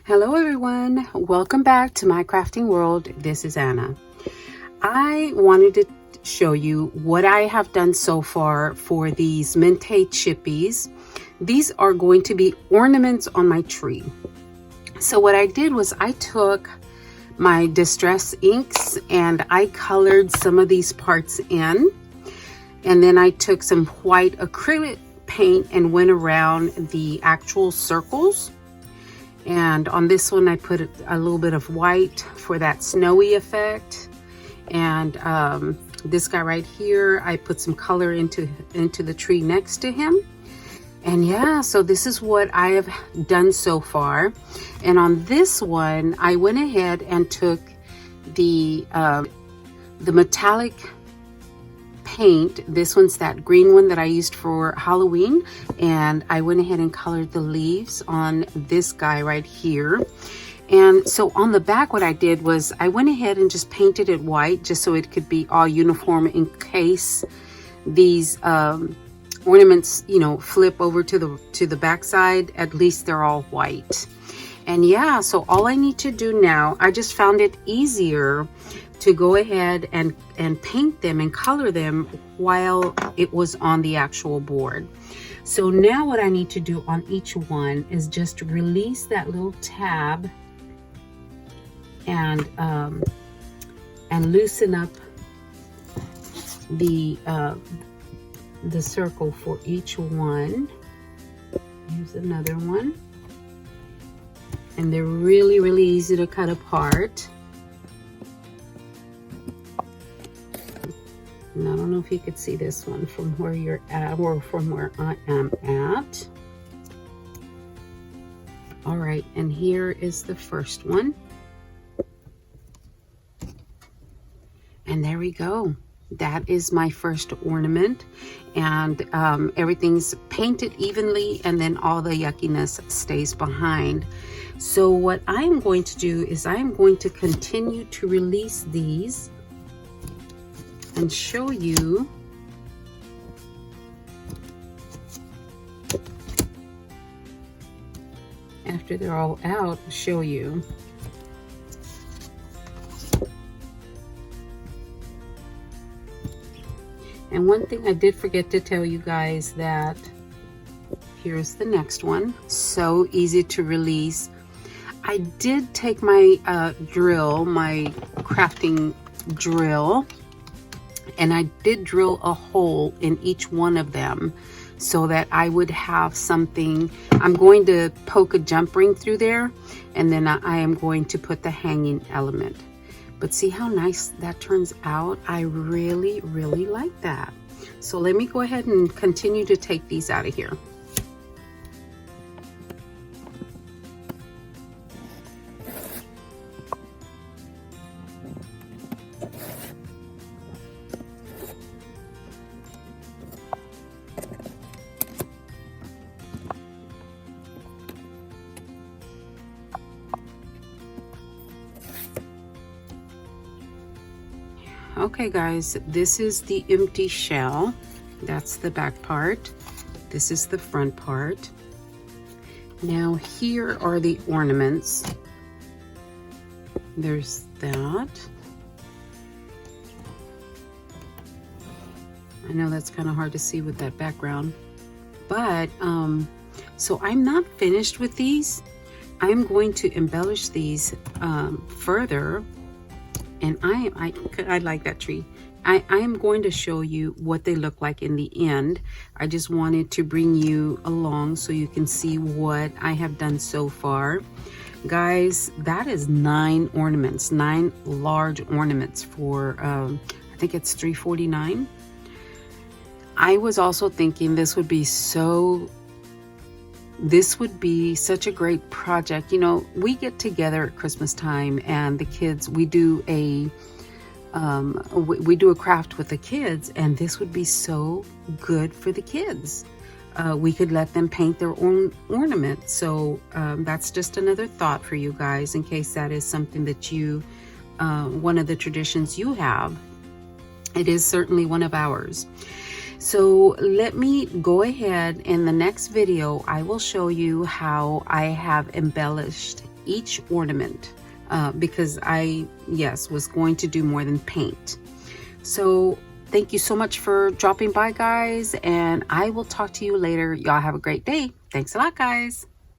Hello everyone, welcome back to my crafting world. This is Anna. I wanted to show you what I have done so far for these Mintay Chippies. These are going to be ornaments on my tree. So what I did was I took my distress inks and I colored some of these parts in, and then I took some white acrylic paint and went around the actual circles. And on this one I put a little bit of white for that snowy effect, and this guy right here I put some color into the tree next to him. And yeah, so this is what I have done so far. And on this one I went ahead and took the metallic paint. This one's that green one that I used for Halloween, and I went ahead and colored the leaves on this guy right here. And so on the back what I did was I went ahead and just painted it white just so it could be all uniform in case these ornaments, you know, flip over to the back side. At least they're all white. And yeah, so all I need to do now, I just found it easier to go ahead and paint them and color them while it was on the actual board. So now what I need to do on each one is just release that little tab and loosen up the circle for each one. Here's another one. And they're really easy to cut apart. And I don't know if you could see this one from where you're at or from where I am at. All right, and here is the first one. And there we go. That is my first ornament, and everything's painted evenly, and then all the yuckiness stays behind. So what I'm going to do is I'm going to continue to release these and show you after they're all out, show you. And one thing I did forget to tell you guys, that here's the next one. So easy to release. I did take my drill, my crafting drill, and I did drill a hole in each one of them so that I would have something. I'm going to poke a jump ring through there, and then I am going to put the hanging element. But see how nice that turns out? I really like that. So let me go ahead and continue to take these out of here. Okay guys, this is the empty shell. That's the back part. This is the front part. Now here are the ornaments. There's that. I know that's kind of hard to see with that background, but so I'm not finished with these. I'm going to embellish these further. And I like that tree. I am going to show you what they look like in the end. I just wanted to bring you along so you can see what I have done so far. Guys, that is 9 ornaments, 9 large ornaments for, I think it's $3.49. I was also thinking this would be such a great project. You know, we get together at Christmas time and the kids, we do a craft with the kids, and this would be so good for the kids. We could let them paint their own ornament. So that's just another thought for you guys in case that is something that you, one of the traditions you have. It is certainly one of ours. So let me go ahead. In the next video, I will show you how I have embellished each ornament because I, yes, was going to do more than paint. So thank you so much for dropping by, guys, and I will talk to you later. Y'all have a great day. Thanks a lot, guys.